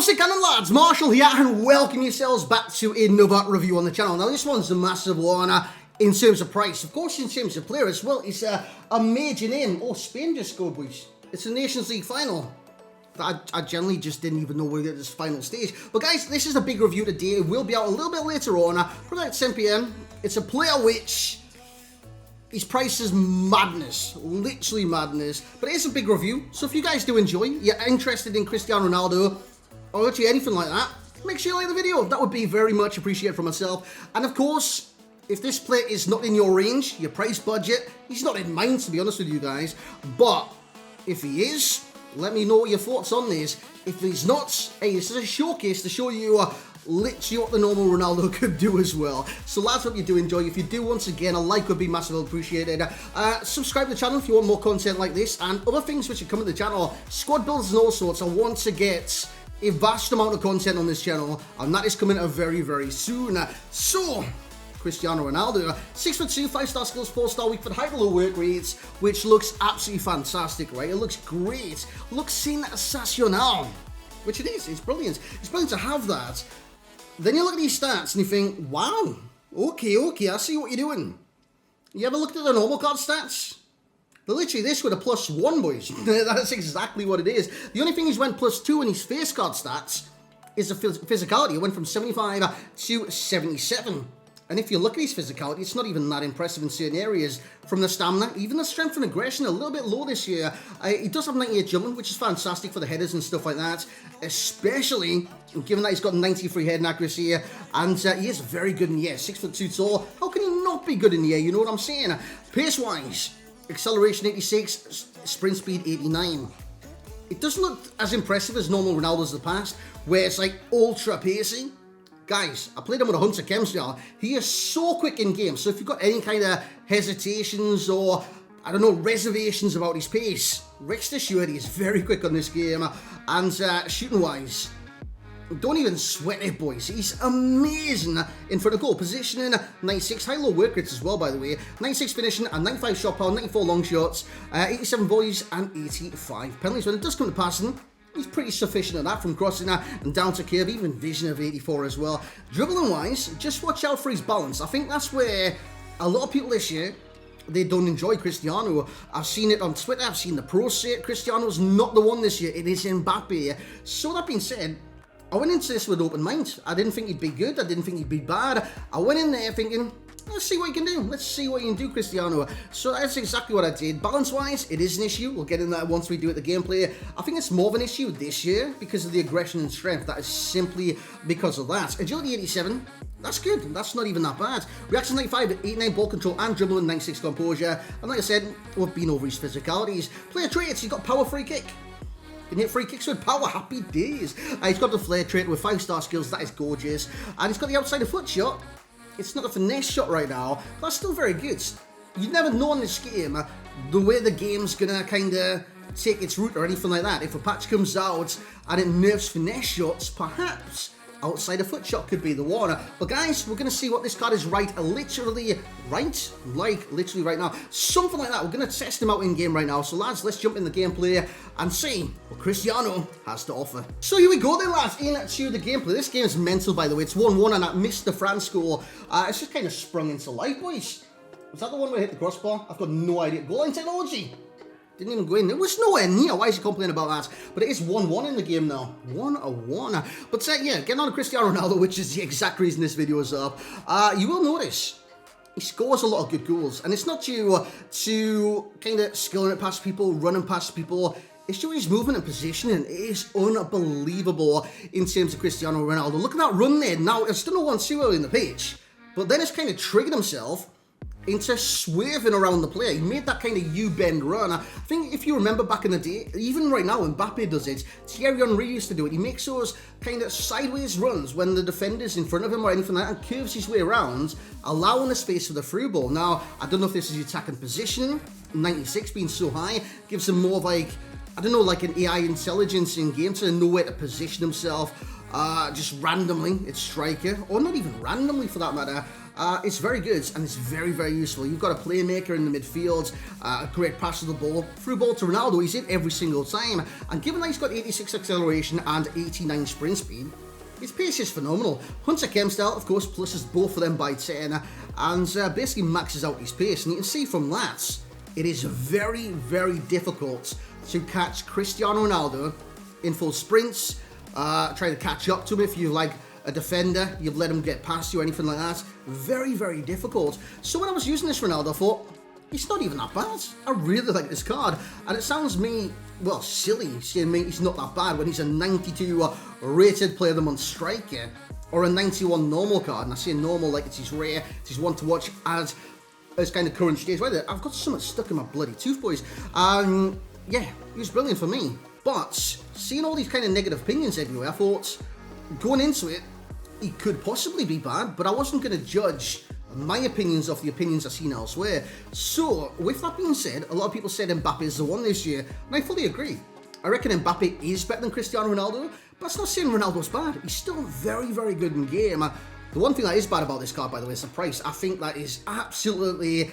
What's it going on, lads? Marshall here, and welcome yourselves back to another review on the channel. Now, this one's a massive one in terms of price. Of course, in terms of player as well, it's a major name. Oh, Spain just scored, boys. It's a Nations League final. I generally just didn't even know we were at this final stage. But guys, this is a big review today. It will be out a little bit later on, probably at 10 PM. It's a player which... his price is madness, literally madness, but it is a big review, so if you guys do enjoy, you're interested in Cristiano Ronaldo, or actually anything like that, make sure you like the video. That would be very much appreciated from myself. And of course, if this player is not in your range, your price budget, he's not in mine, to be honest with you guys, but if he is, let me know what your thoughts on this. If he's not, hey, this is a showcase to show you literally what the normal Ronaldo could do as well. So lads, hope you do enjoy. If you do, once again, a like would be massively appreciated. Subscribe to the channel if you want more content like this and other things which are coming to the channel. Squad builds and all sorts. I want to get a vast amount of content on this channel, and that is coming out very, very soon. So, Cristiano Ronaldo, 6'2", 5-star skills, 4-star weak foot, high to low work rates, which looks absolutely fantastic, right? It looks great. Looks sensational, which it is. It's brilliant. It's brilliant to have that. Then you look at these stats and you think, wow, okay, I see what you're doing. You ever looked at the normal card stats? They're literally this with a +1, boys. That's exactly what it is. The only thing he's went +2 in his face card stats is the physicality. It went from 75 to 77. And if you look at his physicality, it's not even that impressive in certain areas. From the stamina, even the strength and aggression, a little bit low this year. He does have 98 jumping, which is fantastic for the headers and stuff like that. Especially given that he's got 93 heading accuracy. And he is very good in the air, 6'2" tall. How can he not be good in the air? You know what I'm saying? Pace-wise, acceleration 86, sprint speed 89. It doesn't look as impressive as normal Ronaldo's of the past, where it's like ultra pacey. Guys, I played him with a Hunter Chemistry. He is so quick in game, so if you've got any kind of hesitations or, I don't know, reservations about his pace, rest assured he is very quick on this game. And shooting-wise, don't even sweat it, boys. He's amazing in front of goal. Positioning, 96, high-low work rates as well, by the way. 96 finishing and 95 shot power, 94 long shots, 87 volleys and 85 penalties. When it does come to passing, he's pretty sufficient at that, from crossing and down to curve, even vision of 84 as well. Dribbling wise, just watch out for his balance. I think that's where a lot of people this year, they don't enjoy Cristiano. I've seen it on Twitter, I've seen the pros say it. Cristiano's not the one this year, it is Mbappe. So that being said, I went into this with an open mind. I didn't think he'd be good, I didn't think he'd be bad. I went in there thinking, let's see what you can do. Let's see what you can do, Cristiano. So that's exactly what I did. Balance-wise, it is an issue. We'll get in that once we do it, the gameplay. I think it's more of an issue this year because of the aggression and strength. That is simply because of that. Agility 87, that's good. That's not even that bad. Reaction 95, 89 ball control and dribbling, 96 composure. And like I said, we've been over his physicalities. Player traits, he's got power free kick. Can hit free kicks with power, happy days. He's got the flair trait with 5-star skills, that is gorgeous. And he's got the outside of foot shot. It's not a finesse shot right now, but that's still very good. You never know in this game the way the game's gonna kind of take its route or anything like that. If a patch comes out and it nerfs finesse shots, perhaps outside a foot shot could be the one. But guys, we're gonna see what this card is literally right now. Something like that. We're gonna test him out in game right now. So lads, let's jump in the gameplay and see what Cristiano has to offer. So here we go then, lads, into the gameplay. This game is mental, by the way. It's 1-1 and I missed the France goal. It's just kind of sprung into life, boys. Was that the one where I hit the crossbar? I've got no idea. Goal line technology. Didn't even go in. It was nowhere near. Why is he complaining about that? But it is 1-1 in the game now. 1-1. But yeah, getting on to Cristiano Ronaldo, which is the exact reason this video is up. You will notice he scores a lot of good goals. And it's not due to kind of skilling it past people, running past people. It's due to his movement and positioning. It is unbelievable in terms of Cristiano Ronaldo. Look at that run there. Now, it's still no 1-2 early in the pitch. But then it's kind of triggered himself into swerving around the player. He made that kind of U-bend run. I think if you remember back in the day, even right now when Mbappe does it, Thierry Henry used to do it. He makes those kind of sideways runs when the defender's in front of him or anything like that, and curves his way around, allowing the space for the through ball. Now, I don't know if this is attacking position, 96 being so high, gives him more of like, I don't know, like an AI intelligence in game to know where to position himself. just randomly, it's striker, or not even randomly for that matter. It's very good and it's very, very useful. You've got a playmaker in the midfield, a great pass of the ball, through ball to Ronaldo, he's in every single time. And given that he's got 86 acceleration and 89 sprint speed, his pace is phenomenal. Hunter Chem style, of course, pluses both of them by 10 and basically maxes out his pace. And you can see from that, it is very, very difficult to catch Cristiano Ronaldo in full sprints, try to catch up to him if you like a defender, you've let him get past you or anything like that. Very, very difficult. So when I was using this Ronaldo, I thought, he's not even that bad. I really like this card. And it sounds well, silly saying he's not that bad when he's a 92 rated player of the month striker or a 91 normal card. And I say normal like it's his rare, it's his one to watch as kind of current stage. Right, I've got something stuck in my bloody tooth, boys. Yeah, he was brilliant for me. But seeing all these kind of negative opinions everywhere, I thought going into it, he could possibly be bad, but I wasn't going to judge my opinions off the opinions I've seen elsewhere. So, with that being said, a lot of people said Mbappe is the one this year, and I fully agree. I reckon Mbappe is better than Cristiano Ronaldo, but that's not saying Ronaldo's bad. He's still very, very good in game. The one thing that is bad about this card, by the way, is the price. I think that is absolutely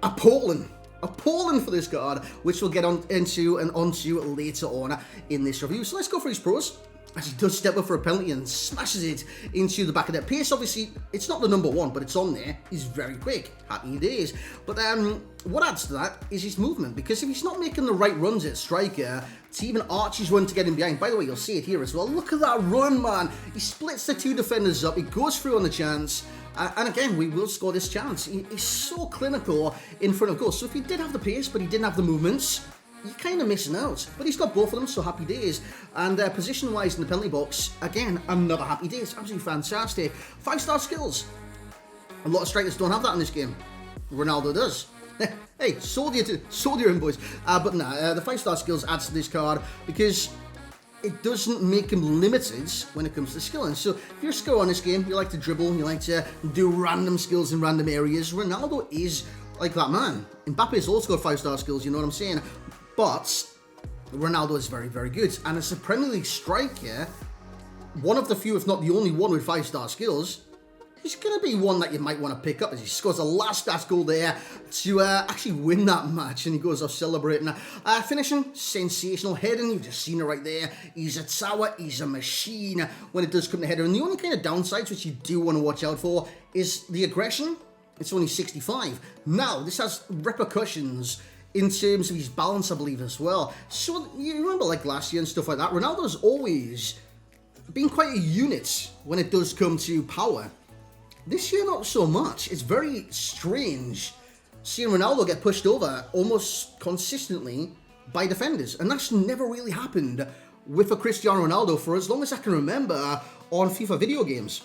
appalling. Appalling for this card, which we'll get onto later on in this review. So let's go for his pros. As he does step up for a penalty and smashes it into the back of that. Pace, obviously, it's not the number one, but it's on there. He's very quick. Happy days. But what adds to that is his movement, because if he's not making the right runs at striker, to even Archie's run to get him behind. By the way, you'll see it here as well. Look at that run, man. He splits the two defenders up. He goes through on the chance. And again, we will score this chance. He's so clinical in front of goal. So if he did have the pace, but he didn't have the movements, you're kind of missing out. But he's got both of them, so happy days. And position-wise in the penalty box, again, another happy days. Absolutely fantastic. 5-star skills. A lot of strikers don't have that in this game. Ronaldo does. Hey, sold you in, boys. But nah, the 5-star skills adds to this card because it doesn't make him limited when it comes to skilling. So if you're a skiller on this game, you like to dribble, you like to do random skills in random areas, Ronaldo is like that man. Mbappe's also got 5-star skills, you know what I'm saying? But Ronaldo is very, very good. And as a Premier League striker, one of the few, if not the only one with 5-star skills, he's going to be one that you might want to pick up as he scores a last goal there to actually win that match. And he goes off celebrating. Finishing, sensational. Heading, you've just seen it right there. He's a tower, he's a machine when it does come to header. And the only kind of downsides which you do want to watch out for is the aggression. It's only 65. Now, this has repercussions in terms of his balance, I believe, as well. So, you remember, like last year and stuff like that, Ronaldo's always been quite a unit when it does come to power. This year, not so much. It's very strange seeing Ronaldo get pushed over almost consistently by defenders. And that's never really happened with a Cristiano Ronaldo for as long as I can remember on FIFA video games.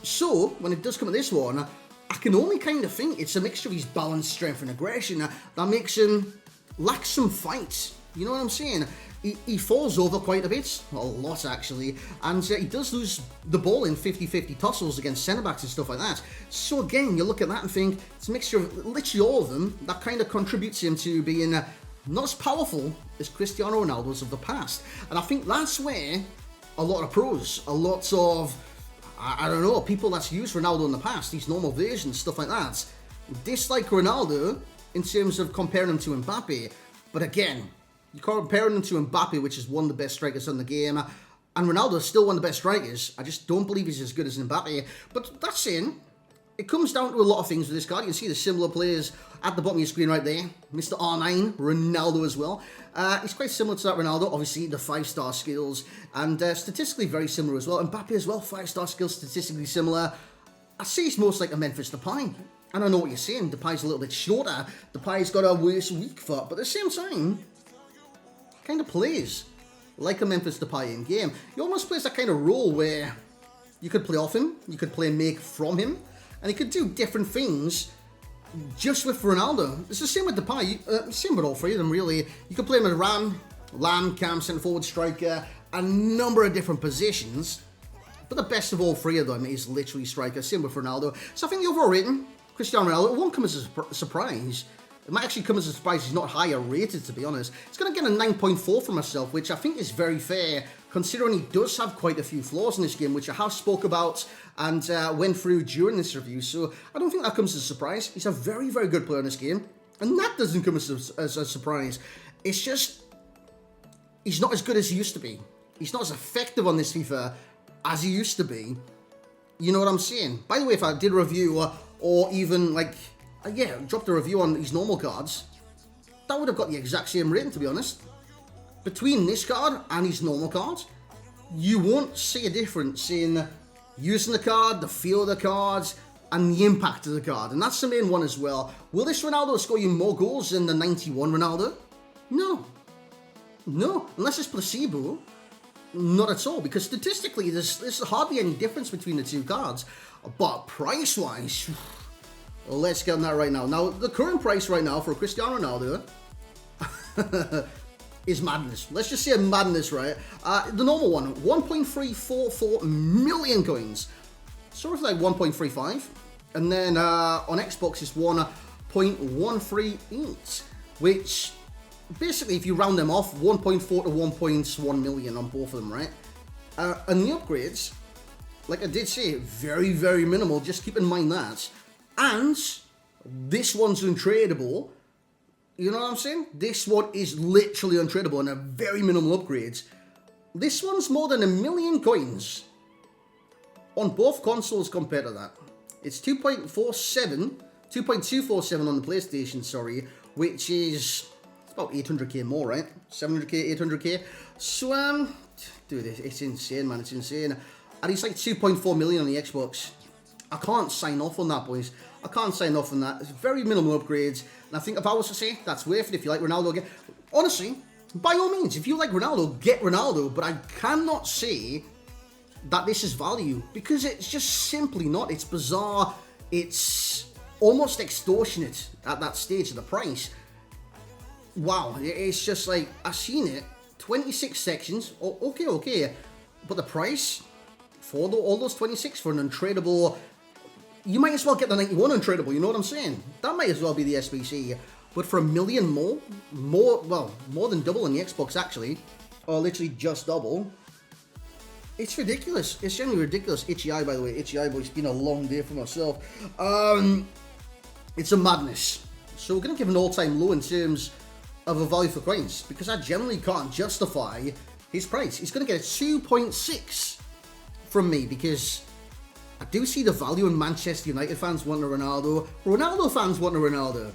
So, when it does come to this one, I can only kind of think it's a mixture of his balance, strength, and aggression that makes him lack some fight. You know what I'm saying? He falls over quite a bit, a lot actually, and he does lose the ball in 50-50 tussles against centre-backs and stuff like that. So again, you look at that and think, it's a mixture of literally all of them that kind of contributes him to being not as powerful as Cristiano Ronaldo's of the past. And I think that's where a lot of pros, a lot of, I don't know, people that's used Ronaldo in the past, these normal versions, stuff like that, dislike Ronaldo in terms of comparing him to Mbappe. But again, you're comparing him to Mbappe, which is one of the best strikers in the game, and Ronaldo is still one of the best strikers. I just don't believe he's as good as Mbappe. But that's saying, it comes down to a lot of things with this card. You can see the similar players at the bottom of your screen right there. Mr. R9, Ronaldo as well. He's quite similar to that Ronaldo. Obviously, the 5-star skills. And statistically very similar as well. Mbappe as well, 5-star skills, statistically similar. I see he's most like a Memphis Depay. And I know what you're saying. Depay's a little bit shorter. Depay's got a worse weak foot. But at the same time, kind of plays like a Memphis Depay in game. He almost plays that kind of role where you could play off him. You could play make from him. And he could do different things just with Ronaldo. It's the same with Depay, same with all three of them really. You could play him at Ram, cam, centre forward, striker, a number of different positions. But the best of all three of them is literally striker, same with Ronaldo. So I think the overall rating, Cristiano Ronaldo, it won't come as a surprise. It might actually come as a surprise he's not higher rated, to be honest. It's going to get a 9.4 for myself, which I think is very fair considering he does have quite a few flaws in this game, which I have spoke about and went through during this review. So I don't think that comes as a surprise. He's a very, very good player in this game, and that doesn't come as a surprise. It's just, he's not as good as he used to be. He's not as effective on this FIFA as he used to be. You know what I'm saying? By the way, if I did a review or even like, yeah, dropped a review on these normal cards, that would have got the exact same rating, to be honest. Between this card and his normal cards, you won't see a difference in using the card, the feel of the cards, and the impact of the card. And that's the main one as well. Will this Ronaldo score you more goals than the 91 Ronaldo? No. No. Unless it's placebo. Not at all. Because statistically, there's hardly any difference between the two cards. But price-wise, let's get on that right now. Now, the current price right now for Cristiano Ronaldo is madness. Let's just say madness, right? The normal one, 1.344 million coins. Sort of like 1.35. And then on Xbox, it's 1.138, which basically, if you round them off, 1.4 to 1.1 million on both of them, right? And the upgrades, like I did say, very, very minimal. Just keep in mind that. And this one's untradeable. You know what I'm saying? This one is literally untradeable and a very minimal upgrades. This one's more than 1 million coins on both consoles compared to that. It's 2.247 on the PlayStation, sorry, which is about 800k more, right? 700k, 800k. So, dude, it's insane, man. It's insane. And it's like 2.4 million on the Xbox. I can't sign off on that, boys. I can't sign off on that. It's very minimal upgrades. And I think if I was to say, that's worth it. If you like Ronaldo, get... Honestly, by all means, if you like Ronaldo, get Ronaldo. But I cannot say that this is value, because it's just simply not. It's bizarre. It's almost extortionate at that stage of the price. Wow, it's just like, I've seen it, 26 sections, okay, but the price for all those 26 for an untradeable, you might as well get the 91 untradeable, you know what I'm saying? That might as well be the SBC, but for 1 million more than double on the Xbox actually, or literally just double. It's ridiculous. It's genuinely ridiculous. Itchy eye, by the way. Itchy eye, boy. It's been a long day for myself. It's a madness. So we're going to give an all-time low in terms of a value for coins, because I generally can't justify his price. He's going to get a 2.6 from me, because I do see the value in Manchester United fans wanting a Ronaldo. Ronaldo fans wanting a Ronaldo.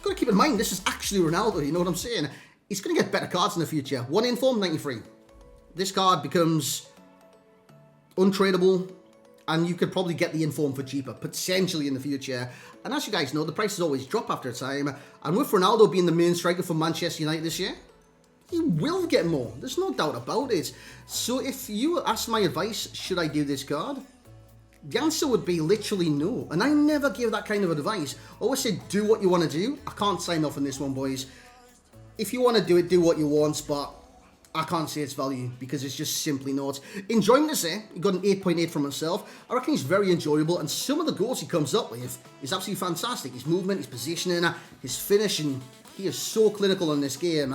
Got to keep in mind, this is actually Ronaldo, you know what I'm saying? He's going to get better cards in the future. One inform, 93. This card becomes untradeable, and you could probably get the inform for cheaper, potentially in the future. And as you guys know, the prices always drop after a time. And with Ronaldo being the main striker for Manchester United this year, he will get more. There's no doubt about it. So if you ask my advice, should I do this card? The answer would be literally no. And I never give that kind of advice. I always say, do what you want to do. I can't sign off on this one, boys. If you want to do it, do what you want, but I can't say it's value, because it's just simply not. Enjoying this, eh? He got an 8.8 from himself. I reckon he's very enjoyable, and some of the goals he comes up with is absolutely fantastic. His movement, his positioning, his finishing. He is so clinical in this game.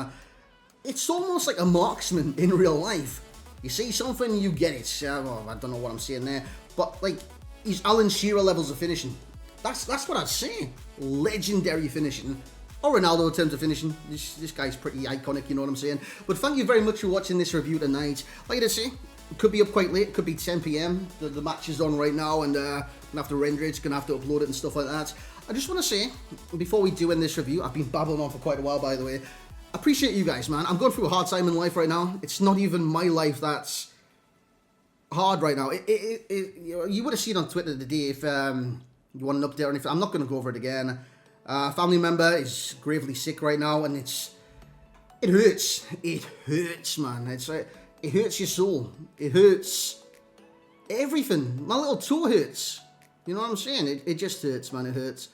It's almost like a marksman in real life. You see something, you get it. Well, I don't know what I'm saying there, but like, he's Alan Shearer levels of finishing. That's what I'd say. Legendary finishing. Or Ronaldo in terms of finishing. This guy's pretty iconic, you know what I'm saying? But thank you very much for watching this review tonight. Like I did say, it could be up quite late. It could be 10 PM. The match is on right now, and I'm going to have to render it. Going to have to upload it and stuff like that. I just want to say, before we do end this review, I've been babbling on for quite a while, by the way. I appreciate you guys, man. I'm going through a hard time in life right now. It's not even my life that's hard right now. You would have seen on Twitter today if you want an update or anything. I'm not going to go over it again. Family member is gravely sick right now, and it hurts. It hurts, man. It's like, it hurts your soul. It hurts everything. My little toe hurts. You know what I'm saying? It just hurts, man. It hurts.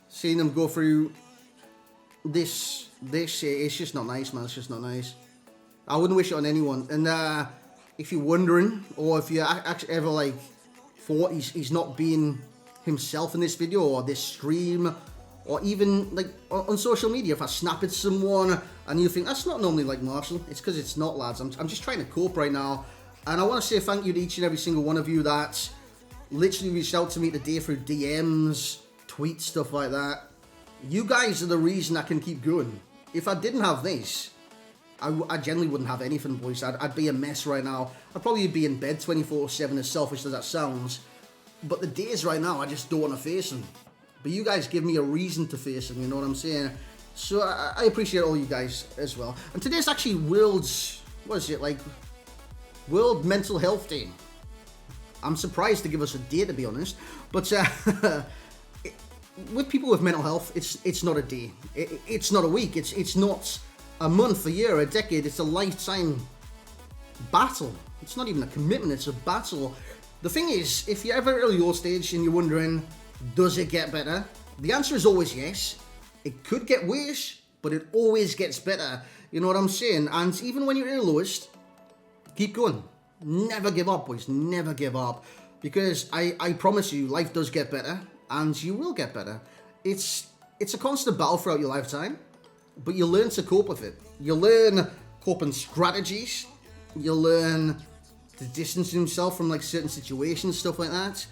Seeing them go through this, it's just not nice, man. It's just not nice. I wouldn't wish it on anyone. And if you're wondering, or if you actually ever thought he's not being himself in this video or this stream, or even like on social media, if I snap at someone and you think that's not normally like Marshall, it's because it's not, lads. I'm just trying to cope right now, and I want to say thank you to each and every single one of you that literally reached out to me today through DMs, tweets, stuff like that. You guys are the reason I can keep going. If I didn't have this, I generally wouldn't have anything, boys. I'd be a mess right now. I'd probably be in bed 24/7, as selfish as that sounds. But the days right now, I just don't want to face them. But you guys give me a reason to face them, you know what I'm saying? So I appreciate all you guys as well. And today's actually World's, what is it, like, World Mental Health Day. I'm surprised to give us a day, to be honest. But with people with mental health, it's not a day. It's not a week. It's not a month, a year, a decade. It's a lifetime battle. It's not even a commitment. It's a battle. The thing is, if you're ever at your stage and you're wondering, does it get better? The answer is always yes. It could get worse, but it always gets better. You know what I'm saying? And even when you're at your lowest, keep going. Never give up, boys. Never give up. Because I promise you, life does get better, and you will get better. It's a constant battle throughout your lifetime, but you learn to cope with it. You learn coping strategies. You learn to distance yourself from like certain situations, stuff like that,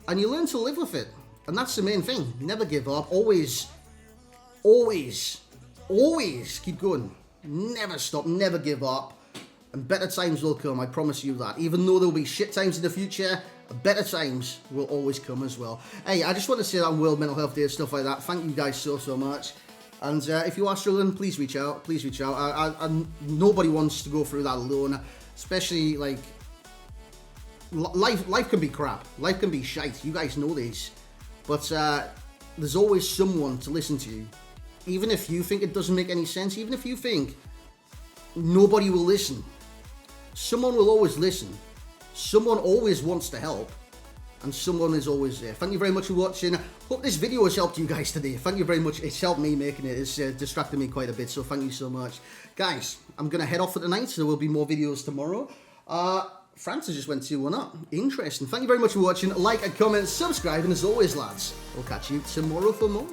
and you learn to live with it. And that's the main thing. Never give up. Always keep going. Never stop. Never give up. And better times will come, I promise you that. Even though there'll be shit times in the future, better times will always come as well. Hey, I just want to say that on World Mental Health Day and stuff like that. Thank you guys so much. And if you are struggling, please reach out. Please reach out. Nobody wants to go through that alone. Especially, like, life can be crap. Life can be shite. You guys know this. But there's always someone to listen to you. Even if you think it doesn't make any sense, even if you think nobody will listen, someone will always listen. Someone always wants to help, and someone is always there. Thank you very much for watching. Hope this video has helped you guys today. Thank you very much. It's helped me making it. It's distracted me quite a bit, so thank you so much. Guys, I'm going to head off for tonight, so there will be more videos tomorrow. France just went 2-1 up. Interesting. Thank you very much for watching. Like and comment, subscribe, and as always, lads, I'll catch you tomorrow for more.